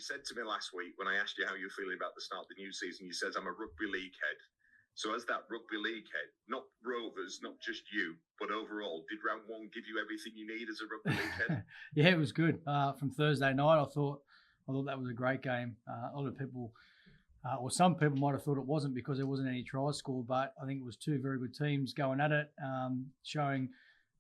said to me last week when I asked you how you're feeling about the start of the new season, you said, I'm a rugby league head. So as that rugby league head, not Rovers, not just you, but overall, did round one give you everything you need as a rugby league head? Yeah, it was good. From Thursday night, I thought that was a great game. A lot of people, or some people might have thought it wasn't because there wasn't any tries scored, but I think it was two very good teams going at it, showing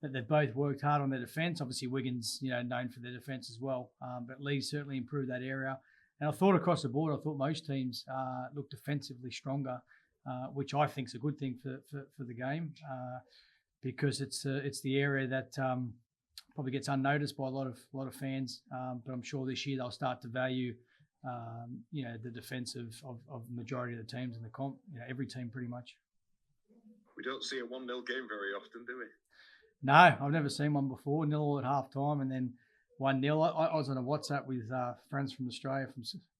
that they've both worked hard on their defence. Obviously, Wigan's known for their defence as well, but Leeds certainly improved that area. And I thought across the board, I thought most teams looked defensively stronger, which I think is a good thing for the game, because it's the area that probably gets unnoticed by a lot of fans. But I'm sure this year they'll start to value the defence of the majority of the teams in the comp. Every team pretty much. We don't see a 1-0 game very often, do we? No, I've never seen one before. 0 at half time and then 1-0. I was on a WhatsApp with friends from Australia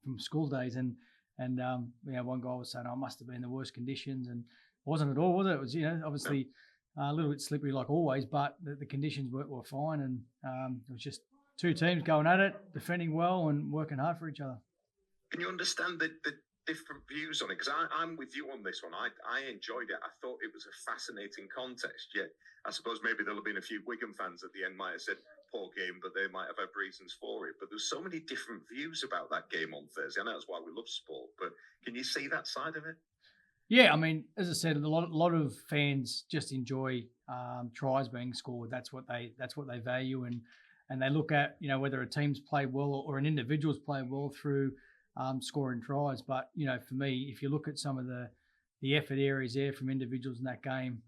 from school days, and one guy was saying, "I must have been the worst conditions," and it wasn't at all, was it? It was obviously a little bit slippery like always, but the conditions were fine, and it was just two teams going at it, defending well and working hard for each other. Can you understand the different views on it? Because I'm with you on this one. I enjoyed it. I thought it was a fascinating contest. Yet I suppose maybe there'll have been a few Wigan fans at the end might have said, poor game, but they might have had reasons for it. But there's so many different views about that game on Thursday. I know that's why we love sport, but can you see that side of it? Yeah, I mean, as I said, a lot of fans just enjoy tries being scored. That's what they value, and they look at whether a team's played well or an individual's played well through scoring tries. But for me, if you look at some of the effort areas there from individuals in that game,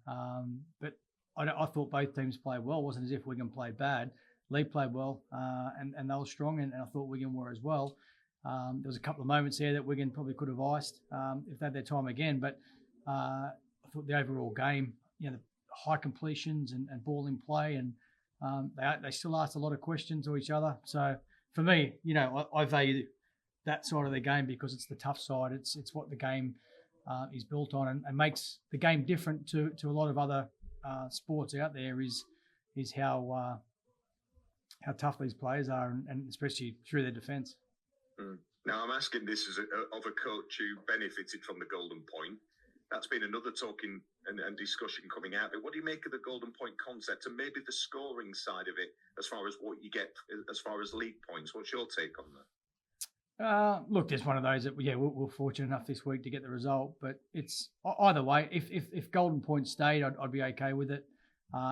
but I thought both teams played well. It wasn't as if Wigan played bad. Lee played well, and they were strong, and I thought Wigan were as well. There was a couple of moments there that Wigan probably could have iced if they had their time again, but I thought the overall game, the high completions and ball in play, and they still asked a lot of questions to each other. So for me, I value that side of the game because it's the tough side. It's what the game is built on, and makes the game different to a lot of other sports out there. Is how tough these players are, and especially through their defence. Now, I'm asking this as of a coach who benefited from the Golden Point. That's been another talking and discussion coming out. But what do you make of the Golden Point concept and maybe the scoring side of it as far as what you get as far as league points? What's your take on that? Look, there's one of those that we're fortunate enough this week to get the result, but it's either way. If Golden Point stayed, I'd be okay with it.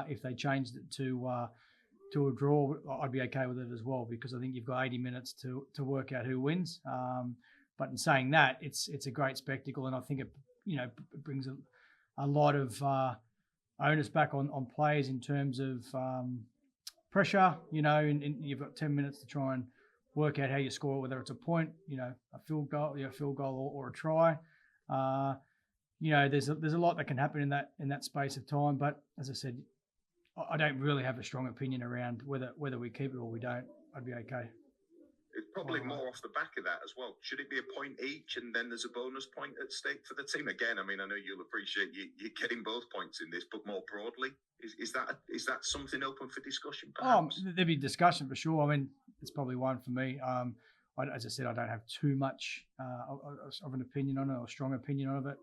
If they changed it to a draw, I'd be okay with it as well, because I think you've got 80 minutes to work out who wins. But in saying that, it's a great spectacle, and I think it brings a lot of onus back on players in terms of pressure. And you've got 10 minutes to try and work out how you score, whether it's a point, a field goal, or a try. There's a lot that can happen in that space of time. But as I said, I don't really have a strong opinion around whether we keep it or we don't. I'd be okay. It's probably more off the back of that as well. Should it be a point each and then there's a bonus point at stake for the team? Again, I mean, I know you'll appreciate you're getting both points in this, but more broadly, is that something open for discussion, perhaps? There'd be discussion for sure. I mean, it's probably one for me. As I said, I don't have too much of an opinion on it or a strong opinion on it.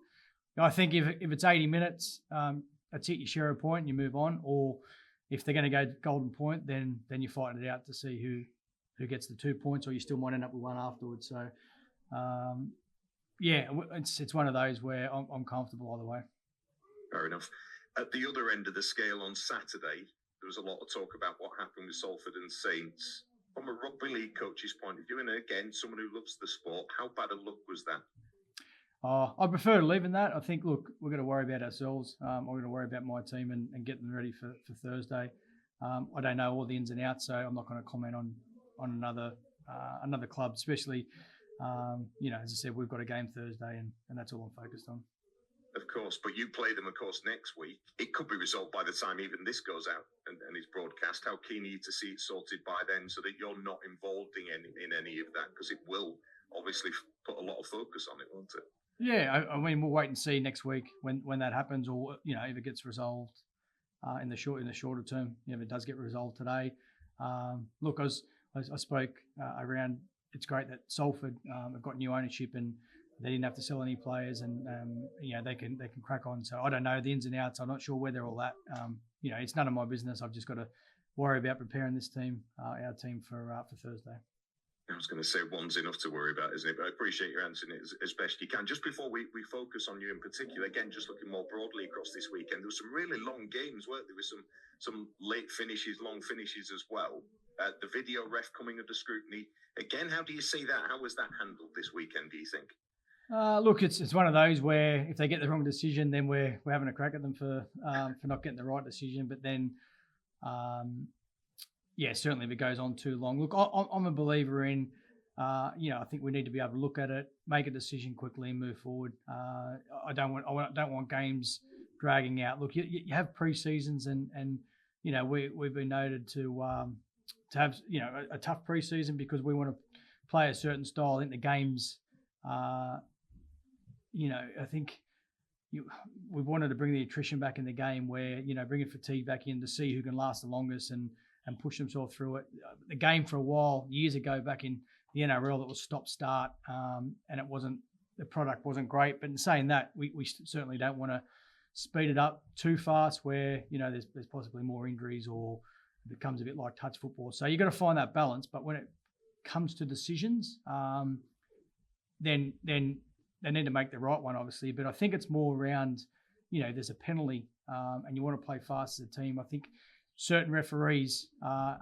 I think if it's 80 minutes, that's it, you share a point and you move on. Or if they're going to go Golden Point, then you're fighting it out to see who gets the 2 points, or you still might end up with one afterwards. So, it's one of those where I'm comfortable either way. Fair enough. At the other end of the scale on Saturday, there was a lot of talk about what happened with Salford and Saints. From a rugby league coach's point of view, and again, someone who loves the sport, how bad a look was that? I prefer leaving that. I think, look, we're going to worry about ourselves. I'm going to worry about my team and get them ready for Thursday. I don't know all the ins and outs, so I'm not going to comment on another club, especially, as I said, we've got a game Thursday and that's all I'm focused on. Of course, but you play them, of course, next week. It could be resolved by the time even this goes out and is broadcast. How keen are you to see it sorted by then so that you're not involved in any of that? Because it will obviously put a lot of focus on it, won't it? Yeah, I mean, we'll wait and see next week when that happens, or if it gets resolved in the shorter term. If it does get resolved today, look, I spoke around it's great that Salford have got new ownership and they didn't have to sell any players, and they can crack on. So I don't know the ins and outs. I'm not sure where they're all at. It's none of my business. I've just got to worry about preparing this team, our team, for Thursday. I was going to say one's enough to worry about, isn't it? But I appreciate you answering it as best you can. Just before we focus on you in particular, again, just looking more broadly across this weekend, there were some really long games, weren't there? There was some late finishes, long finishes as well. The video ref coming under scrutiny. Again, how do you see that? How was that handled this weekend, do you think? Look, it's one of those where if they get the wrong decision, then we're having a crack at them for not getting the right decision. But then, certainly if it goes on too long. Look, I'm a believer in, I think we need to be able to look at it, make a decision quickly, and move forward. I don't want games dragging out. Look, you have pre-seasons, and we've been noted to have a tough pre-season because we want to play a certain style. I think the games. I think we wanted to bring the attrition back in the game where, bringing fatigue back in to see who can last the longest and push themselves through it. The game for a while, years ago, back in the NRL, it was stop-start, and the product wasn't great. But in saying that, we certainly don't want to speed it up too fast where, there's possibly more injuries or it becomes a bit like touch football. So you've got to find that balance. But when it comes to decisions, then they need to make the right one, obviously. But I think it's more around, there's a penalty and you want to play fast as a team. I think certain referees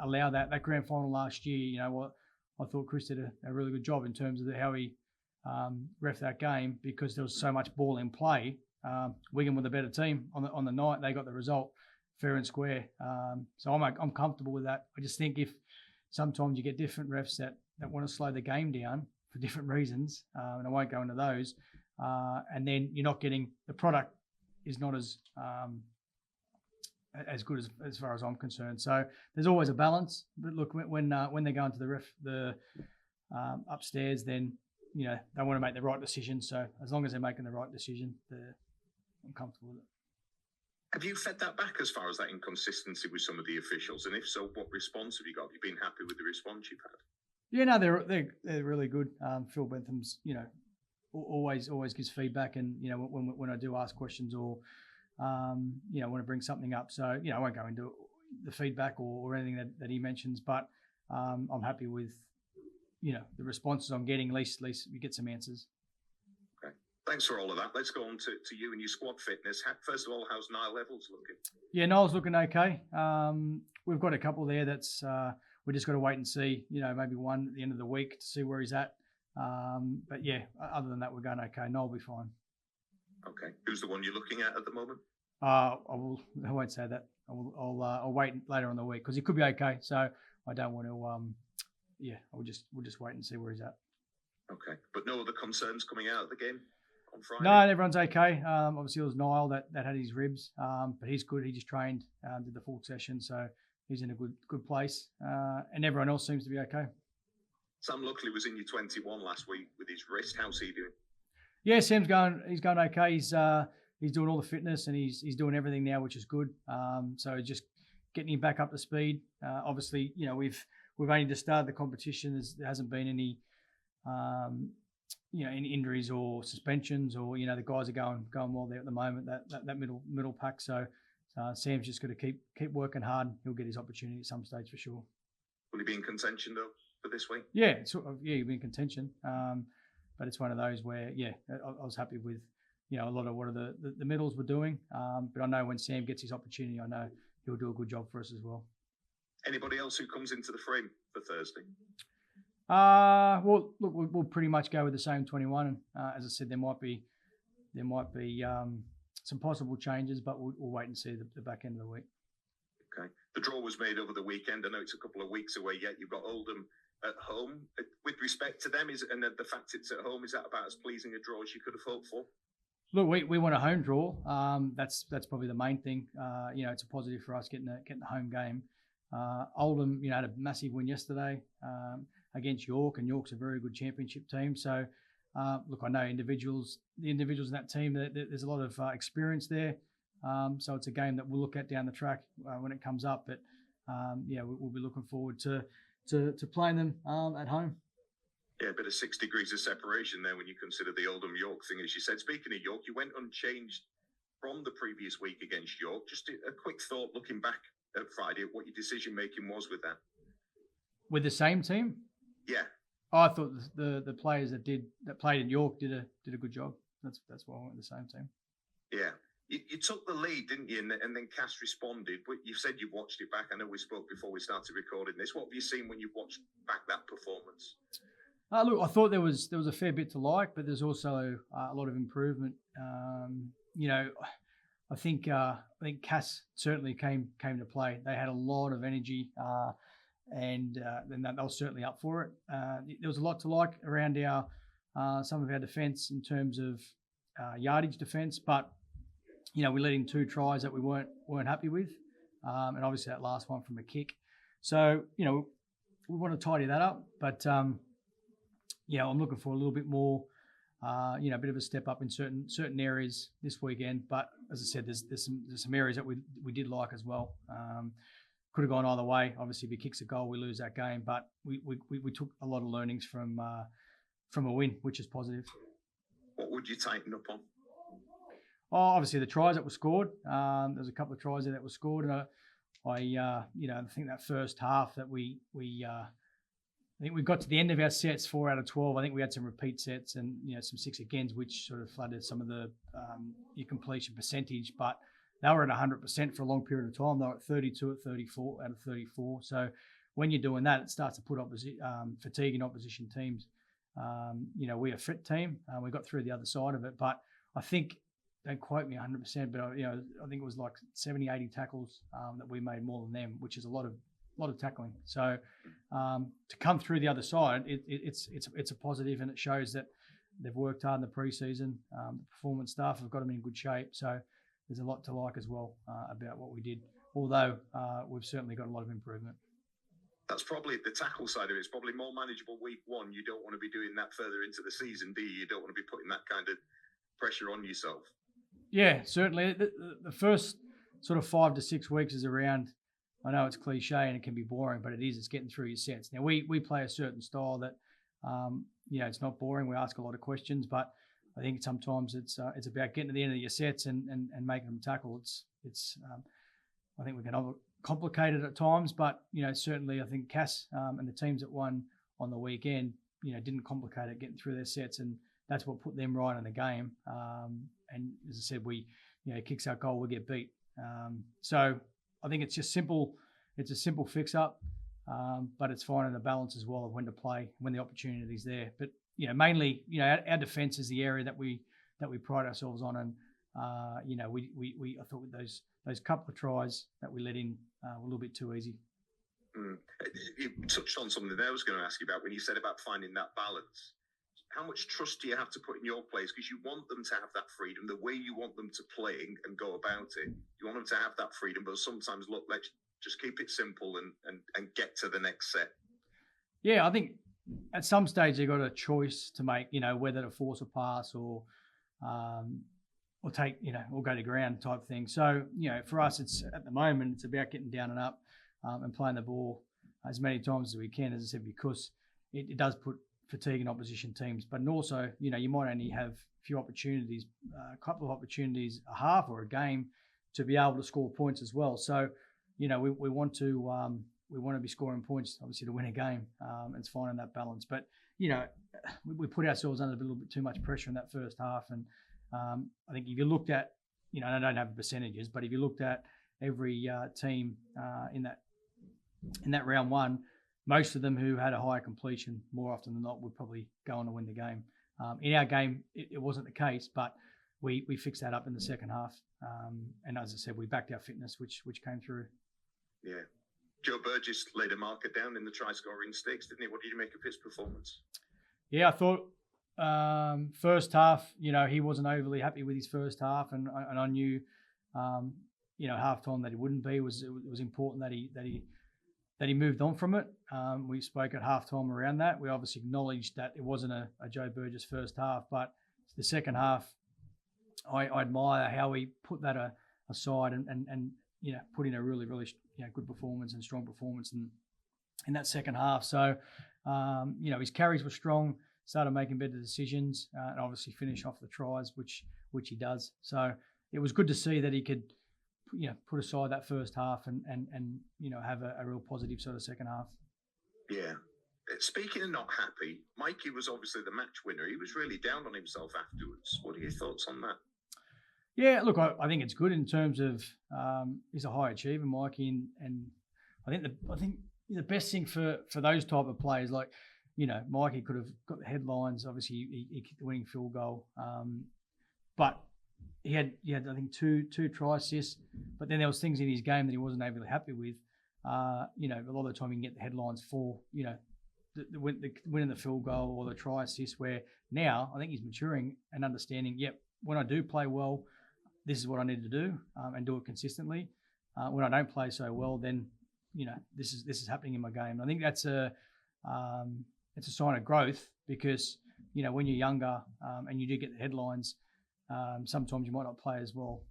allow that. That grand final last year, I thought Chris did a really good job in terms of how he ref that game because there was so much ball in play. Wigan were the better team on the night. They got the result fair and square. So I'm comfortable with that. I just think if sometimes you get different refs that want to slow the game down for different reasons, and I won't go into those, and then you're not getting the product is not as good as far as I'm concerned. So there's always a balance. But look, when they go into the upstairs, then they want to make the right decision. So as long as they're making the right decision, I'm comfortable with it. Have you fed that back as far as that inconsistency with some of the officials? And if so, what response have you got? Have you been happy with the response you've had? Yeah, no, they're really good. Phil Bentham's, always gives feedback, and when I do ask questions or want to bring something up, so I won't go into the feedback or anything that he mentions, but I'm happy with the responses I'm getting. At least we get some answers. Okay, thanks for all of that. Let's go on to you and your squad fitness. First of all, how's Niall Evans looking? Yeah, Niall's looking okay. We've got a couple there that's. We just got to wait and see, maybe one at the end of the week to see where he's at. But yeah, other than that, we're going okay. Noel will be fine. Okay. Who's the one you're looking at the moment? I won't say that. I'll wait later on the week because he could be okay. So I don't want to. We'll just wait and see where he's at. Okay. But no other concerns coming out of the game on Friday? No, everyone's okay. Obviously, it was Niall that had his ribs, but he's good. He just trained, did the full session, so. He's in a good place, and everyone else seems to be okay. Sam Luckley was in your 21 last week with his wrist. How's he doing? Yeah, Sam's He's going okay. He's doing all the fitness and he's doing everything now, which is good. So just getting him back up to speed. Obviously, we've only just started the competition. There hasn't been any any injuries or suspensions, or the guys are going well there at the moment. That middle pack. So. Sam's just got to keep working hard. He'll get his opportunity at some stage for sure. Will he be in contention though for this week? Yeah, he'll be in contention. But it's one of those where I was happy with a lot of what the middles were doing. But I know when Sam gets his opportunity, I know he'll do a good job for us as well. Anybody else who comes into the frame for Thursday? Well, look, we'll pretty much go with the same 21. As I said, there might be some possible changes, but we'll wait and see the back end of the week. Okay. The draw was made over the weekend. I know it's a couple of weeks away yet. You've got Oldham at home. With respect to them, and the fact it's at home, is that about as pleasing a draw as you could have hoped for? Look, we want a home draw. That's probably the main thing. It's a positive for us getting the home game. Oldham, had a massive win yesterday against York, and York's a very good championship team. So, look, I know the individuals in that team, there's a lot of experience there. So it's a game that we'll look at down the track when it comes up. But we'll be looking forward to playing them at home. Yeah, a bit of 6 degrees of separation there when you consider the Oldham York thing, as you said. Speaking of York, you went unchanged from the previous week against York. Just a quick thought looking back at Friday at what your decision making was with that. With the same team? Yeah. Oh, I thought the players that played in York did a good job. That's why I went with the same team. Yeah. You took the lead, didn't you? And then Cass responded. But you said you watched it back. I know we spoke before we started recording this. What have you seen when you watched back that performance? Look, I thought there was a fair bit to like, but there's also a lot of improvement. I think Cass certainly came to play. They had a lot of energy, and then they were certainly up for it. There was a lot to like around some of our defence in terms of yardage defence, but we let in 2 tries that we weren't happy with, and obviously that last one from a kick. So we want to tidy that up, but I'm looking for a little bit more, a bit of a step up in certain areas this weekend. But as I said, there's some areas that we did like as well. Could have gone either way. Obviously, if he kicks a goal, we lose that game. But we took a lot of learnings from a win, which is positive. What would you tighten up on? Oh, obviously the tries that were scored. There's a couple of tries there that were scored, and I think that first half that I think we got to the end of our sets 4 out of 12. I think we had some repeat sets and some 6 agains, which sort of flooded some of the your completion percentage. But they were at 100% for a long period of time. They were at 32 at 34 out of 34. So when you're doing that, it starts to put fatigue in opposition teams. We're a fit team. We got through the other side of it, but I think, don't quote me 100%, but I think it was like 70, 80 tackles that we made more than them, which is a lot of tackling. So to come through the other side, it's a positive, and it shows that they've worked hard in the preseason. The performance staff have got them in good shape. So there's a lot to like as well about what we did, although we've certainly got a lot of improvement. That's probably the tackle side of it. It's probably more manageable week 1. You don't want to be doing that further into the season, do you? You don't want to be putting that kind of pressure on yourself. Yeah, certainly. The first sort of 5 to 6 weeks is around, I know it's cliche and it can be boring, but it is. It's getting through your sets. Now, we play a certain style that, it's not boring. We ask a lot of questions, but I think sometimes it's about getting to the end of your sets and making them tackle. I think we can complicate it at times, but, certainly I think Cass and the teams that won on the weekend, didn't complicate it getting through their sets, and that's what put them right in the game. And as I said, kicks our goal, we get beat. So I think it's just simple. It's a simple fix-up, but it's finding the balance as well of when to play, when the opportunity is there. But mainly, our defence is the area that we pride ourselves on, and I thought with those couple of tries that we let in were a little bit too easy. You touched on something that I was going to ask you about when you said about finding that balance. How much trust do you have to put in your players? Because you want them to have that freedom, the way you want them to play and go about it. You want them to have that freedom, but sometimes, look, let's just keep it simple and get to the next set. Yeah, I think at some stage they've got a choice to make, whether to force a pass or take, or go to ground type thing. So, for us, it's at the moment, it's about getting down and up and playing the ball as many times as we can, as I said, because it does put fatigue in opposition teams. But also, you might only have a few opportunities, a couple of opportunities, a half or a game to be able to score points as well. So, we want to be scoring points, obviously, to win a game. And it's finding that balance. But, we put ourselves under a little bit too much pressure in that first half. And I think if you looked at, I don't have the percentages, but if you looked at every team in that round 1, most of them who had a higher completion, more often than not, would probably go on to win the game. In our game, it wasn't the case, but we fixed that up in the second half. And as I said, we backed our fitness, which came through. Yeah. Joe Burgess laid a marker down in the try-scoring stakes, didn't he? What did you make of his performance? Yeah, I thought first half, he wasn't overly happy with his first half, and I knew, halftime that he wouldn't be. It was important that he moved on from it. We spoke at halftime around that. We obviously acknowledged that it wasn't a Joe Burgess first half, but the second half, I admire how he put that aside and put in a really, really good performance and strong performance. And in that second half. So, his carries were strong, started making better decisions, and obviously finish off the tries, which he does. So it was good to see that he could, put aside that first half and have a real positive sort of second half. Yeah. Speaking of not happy, Mikey was obviously the match winner. He was really down on himself afterwards. What are your thoughts on that? Yeah, look, I think it's good in terms of he's a high achiever, Mikey, and I think the best thing for those type of players, like Mikey could have got the headlines. Obviously, he kicked the winning field goal, but he had I think two try assists. But then there was things in his game that he wasn't overly happy with. A lot of the time you can get the headlines for the winning the field goal or the try assist. Where now I think he's maturing and understanding. Yep, when I do play well, this is what I need to do and do it consistently. When I don't play so well, then this is happening in my game. I think that's it's a sign of growth because when you're younger and you do get the headlines, sometimes you might not play as well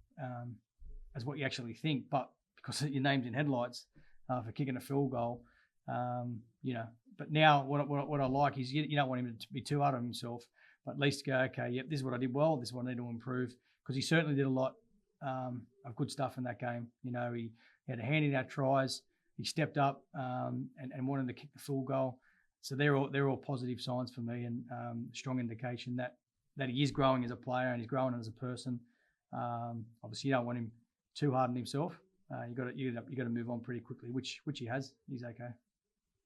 as what you actually think, but because your name's in headlights for kicking a field goal, But now what I like is you don't want him to be too hard on himself, but at least go, okay, yep, this is what I did well, this is what I need to improve, because he certainly did a lot of good stuff in that game. He had a hand in our tries. He stepped up and wanted to kick the full goal. So they're all positive signs for me, and strong indication that he is growing as a player and he's growing as a person. Obviously, you don't want him too hard on himself. You got to move on pretty quickly, which he has. He's okay.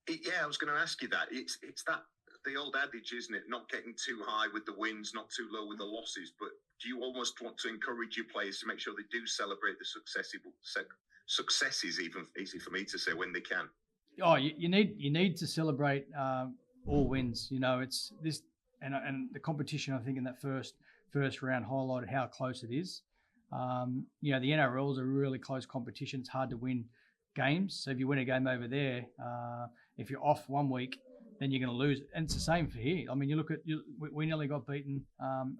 Yeah, I was going to ask you that. It's that the old adage, isn't it? Not getting too high with the wins, not too low with the losses. But do you almost want to encourage your players to make sure they do celebrate the successes, even easy for me to say, when they can? Oh, you need to celebrate all wins. It's this and the competition. I think in that first round highlighted how close it is. The NRL is a really close competition. It's hard to win games. So if you win a game over there, if you're off one week, then you're going to lose. And it's the same for here. I mean, you look at we nearly got beaten.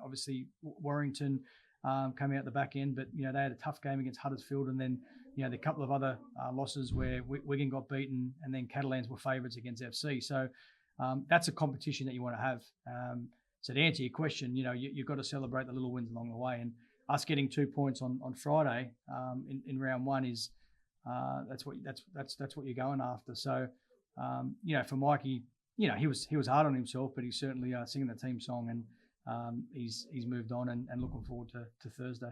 Obviously, Warrington came out the back end, but they had a tough game against Huddersfield, and then the couple of other losses where Wigan got beaten, and then Catalans were favourites against FC. So that's a competition that you want to have. So to answer your question, you've got to celebrate the little wins along the way. And us getting 2 points on Friday in round one is that's what you're going after. So for Mikey, he was hard on himself, but he's certainly singing the team song, and he's moved on and looking forward to Thursday.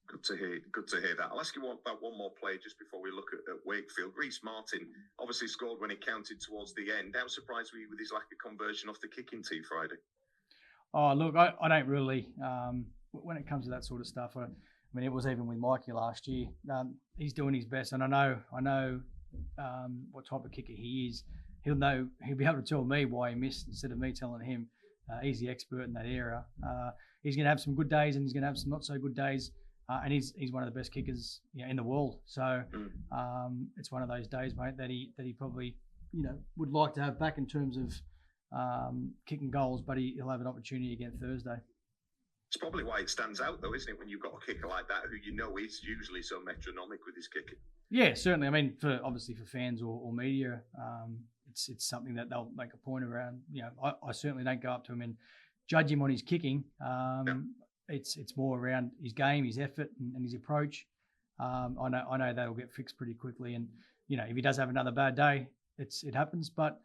Good to hear that. I'll ask you about one more play just before we look at Wakefield. Rhyse Martin obviously scored when it counted towards the end. How surprised were you with his lack of conversion off the kicking tee Friday? Oh, look, I don't really, when it comes to that sort of stuff, I mean, it was even with Mikey last year. He's doing his best, and I know what type of kicker he is. He'll be able to tell me why he missed instead of me telling him. He's the expert in that area. He's going to have some good days, and he's going to have some not so good days. And he's one of the best kickers in the world. So it's one of those days, mate, that he probably would like to have back in terms of kicking goals, but he'll have an opportunity again Thursday. It's probably why it stands out, though, isn't it? When you've got a kicker like that, who is usually so metronomic with his kicking. Yeah, certainly. I mean, for fans or media, it's something that they'll make a point around. I certainly don't go up to him and judge him on his kicking. It's more around his game, his effort, and his approach. I know that'll get fixed pretty quickly. And if he does have another bad day, it happens. But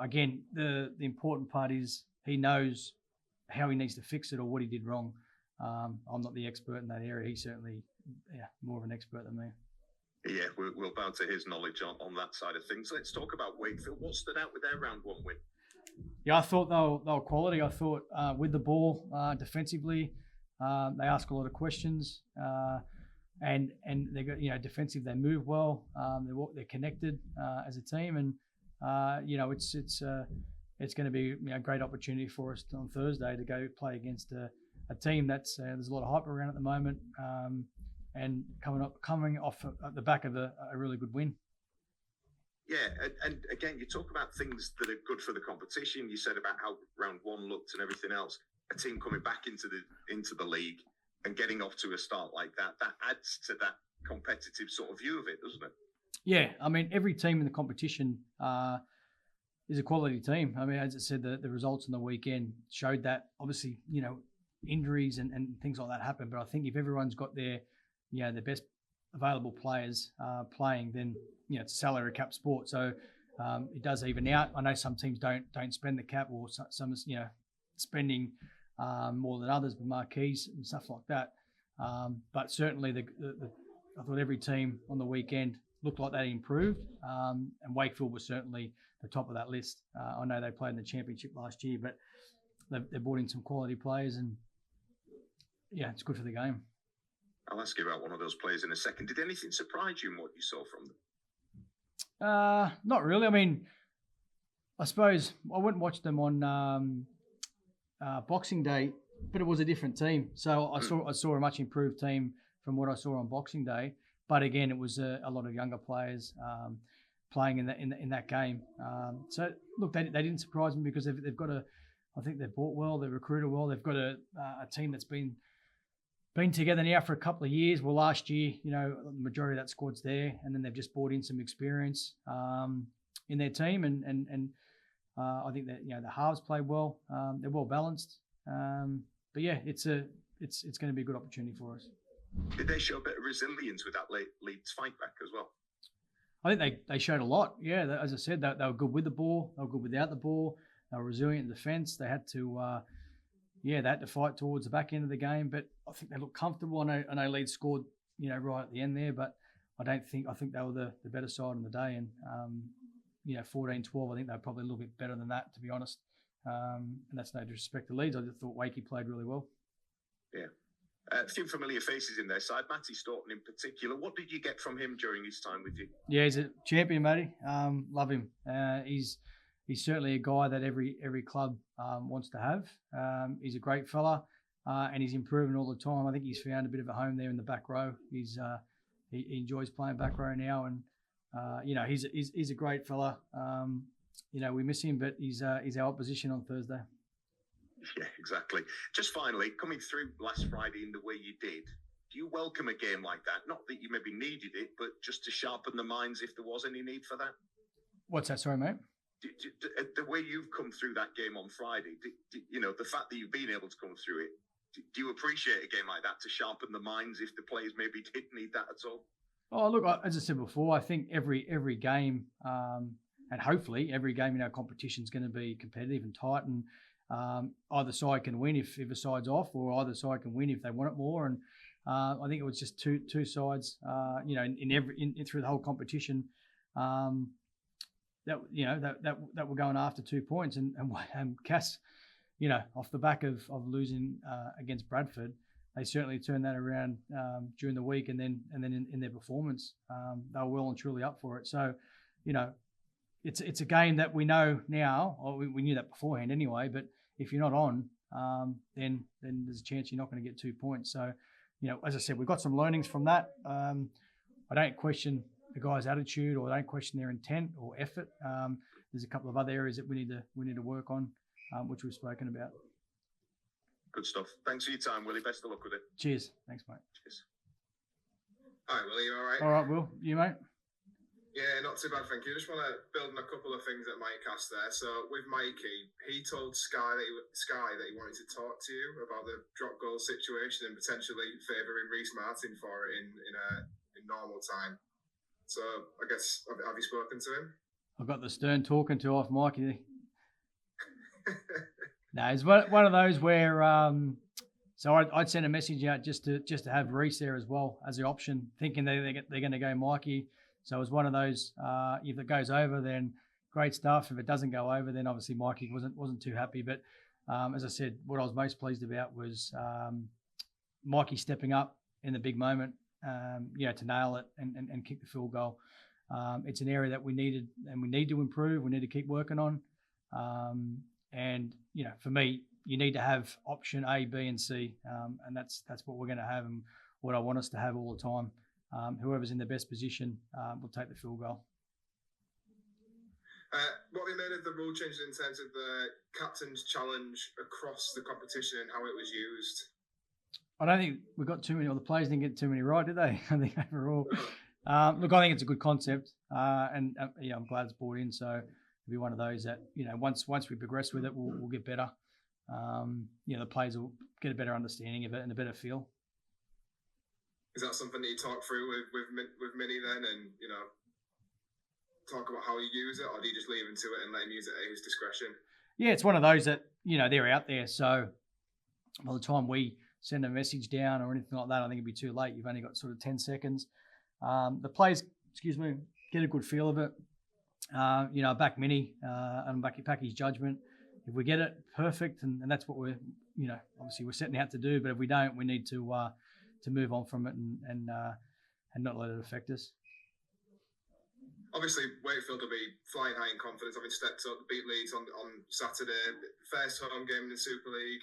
again, the important part is he knows how he needs to fix it or what he did wrong. I'm not the expert in that area. He's certainly more of an expert than me. Yeah, we'll bow to his knowledge on that side of things. Let's talk about Wakefield. What stood out with their round one win? Yeah, I thought they were quality. I thought with the ball defensively, they ask a lot of questions, and they got defensive. They move well. They're connected as a team, and it's going to be a great opportunity for us on Thursday to go play against a team that's there's a lot of hype around at the moment, and coming off at the back of a really good win. Yeah, and again, you talk about things that are good for the competition. You said about how round one looked and everything else. A team coming back into the league and getting off to a start like that adds to that competitive sort of view of it, doesn't it? Yeah, I mean, every team in the competition is a quality team. I mean, as I said, the results on the weekend showed that. Obviously, injuries and things like that happen. But I think if everyone's got their best available players playing, then it's a salary cap sport. So it does even out. I know some teams don't spend the cap, or some spending more than others with marquees and stuff like that. But certainly, I thought every team on the weekend looked like they improved, and Wakefield was certainly the top of that list. I know they played in the championship last year, but they brought in some quality players, and it's good for the game. I'll ask you about one of those players in a second. Did anything surprise you in what you saw from them? Not really. I mean, I suppose I went and watched them on Boxing Day, but it was a different team. So I saw a much improved team from what I saw on Boxing Day. But again, it was a lot of younger players playing in that game. So look, they didn't surprise me because they've got I think they've bought well, they've recruited well. They've got a team that's been together now for a couple of years. Well, last year, the majority of that squad's there, and then they've just brought in some experience in their team, and I think that the halves play well. They're well balanced, but it's going to be a good opportunity for us. Did they show a bit of resilience with that Leeds fight back as well? I think they showed a lot. Yeah, as I said, they were good with the ball. They were good without the ball. They were resilient in defence. They had to, they had to fight towards the back end of the game. But I think they looked comfortable. I know Leeds scored, right at the end there. But I think they were the better side on the day. And 14-12, I think they were probably a little bit better than that, to be honest. And that's no disrespect to Leeds. I just thought Wakey played really well. Yeah. A few familiar faces in their side. Matty Staunton in particular. What did you get from him during his time with you? Yeah, he's a champion, Matty. Love him. He's certainly a guy that every club wants to have. He's a great fella, and he's improving all the time. I think he's found a bit of a home there in the back row. He enjoys playing back row now, and he's a great fella. We miss him, but he's our opposition on Thursday. Yeah, exactly. Just finally, coming through last Friday in the way you did, do you welcome a game like that? Not that you maybe needed it, but just to sharpen the minds if there was any need for that? What's that? Sorry, mate. The way you've come through that game on Friday, the fact that you've been able to come through it, do you appreciate a game like that to sharpen the minds if the players maybe did need that at all? Oh, look, as I said before, I think every game, and hopefully every game in our competition is going to be competitive and tight, and either side can win if a side's off, or either side can win if they want it more. And I think it was just two sides, in through the whole competition, that were going after 2 points. And Cass, off the back of losing against Bradford, they certainly turned that around during the week, and then in their performance, they were well and truly up for it. So, it's a game that we know now, or we knew that beforehand anyway. But if you're not on, then there's a chance you're not going to get 2 points. So, as I said, we've got some learnings from that. I don't question the guys' attitude, or I don't question their intent or effort. There's a couple of other areas that we need to work on, which we've spoken about. Good stuff. Thanks for your time, Willie. Best of luck with it. Cheers. Thanks, mate. Cheers. Hi, Willie. You all right? All right, Will. You, mate? Yeah, not too bad, thank you. Just want to build on a couple of things that Mike asked there. So with Mikey, he told Sky that he wanted to talk to you about the drop goal situation and potentially favouring Rhyse Martin for it in normal time. So I guess, have you spoken to him? I've got the stern talking to off Mikey. No, it's one of those where so I'd send a message out just to have Rhyse there as well as the option, thinking they're going to go Mikey. So it was one of those. If it goes over, then great stuff. If it doesn't go over, then obviously Mikey wasn't too happy. But as I said, what I was most pleased about was Mikey stepping up in the big moment, to nail it and kick the field goal. It's an area that we needed and we need to improve. We need to keep working on. And for me, you need to have option A, B, and C, and that's what we're going to have, and what I want us to have all the time. Whoever's in the best position will take the field goal. What we made of the rule changes in terms of the captain's challenge across the competition and how it was used? I don't think we got too many, or the players didn't get too many right, did they? I think overall Look, I think it's a good concept, and I'm glad it's brought in. So it'll be one of those that once we progress with it, we'll get better. The players will get a better understanding of it and a better feel. Is that something that you talk through with Minnie then, and talk about how you use it, or do you just leave him to it and let him use it at his discretion? Yeah, it's one of those that they're out there. So by the time we send a message down or anything like that, I think it'd be too late. You've only got sort of 10 seconds. The players, get a good feel of it. Back Minnie and back his judgment. If we get it, perfect, and that's what we're, obviously we're setting out to do. But if we don't, we need to move on from it and not let it affect us. Obviously, Wakefield will be flying high in confidence, having stepped up, beat Leeds on Saturday. First home game in the Super League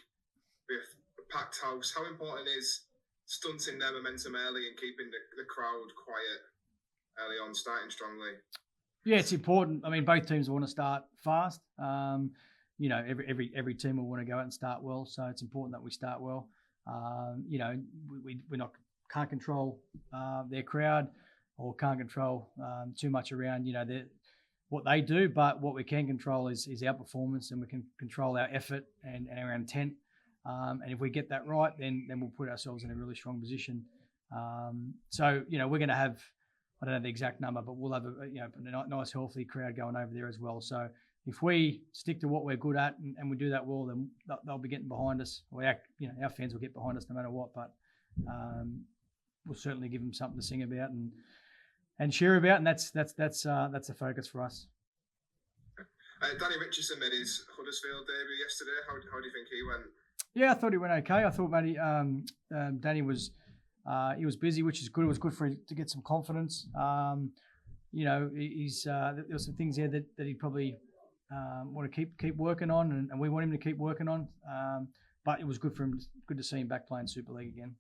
with a packed house. How important is stunting their momentum early and keeping the crowd quiet early on, starting strongly? Yeah, it's important. I mean, both teams want to start fast. Every team will want to go out and start well, so it's important that we start well. We can't control their crowd or can't control too much around what they do, but what we can control is our performance, and we can control our effort and our intent. And if we get that right, then we'll put ourselves in a really strong position. So we're going to have, I don't know the exact number, but we'll have a nice healthy crowd going over there as well. So if we stick to what we're good at and we do that well, then they'll be getting behind us. Or our fans will get behind us no matter what. But we'll certainly give them something to sing about and share about, and that's the focus for us. Danny Richardson made his Huddersfield debut yesterday. How do you think he went? Yeah, I thought he went okay. I thought maybe Danny was he was busy, which is good. It was good for him to get some confidence. He's there were some things there that he probably want to keep working on, and we want him to keep working on. But it was good for him. Good to see him back playing Super League again.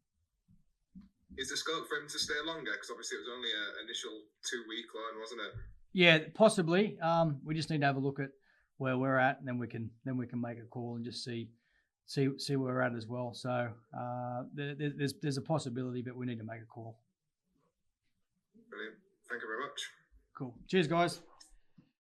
Is there scope for him to stay longer? Because obviously it was only an initial 2-week loan, wasn't it? Yeah, possibly. We just need to have a look at where we're at, and then we can make a call and just see where we're at as well. So there's a possibility, but we need to make a call. Brilliant. Thank you very much. Cool. Cheers, guys.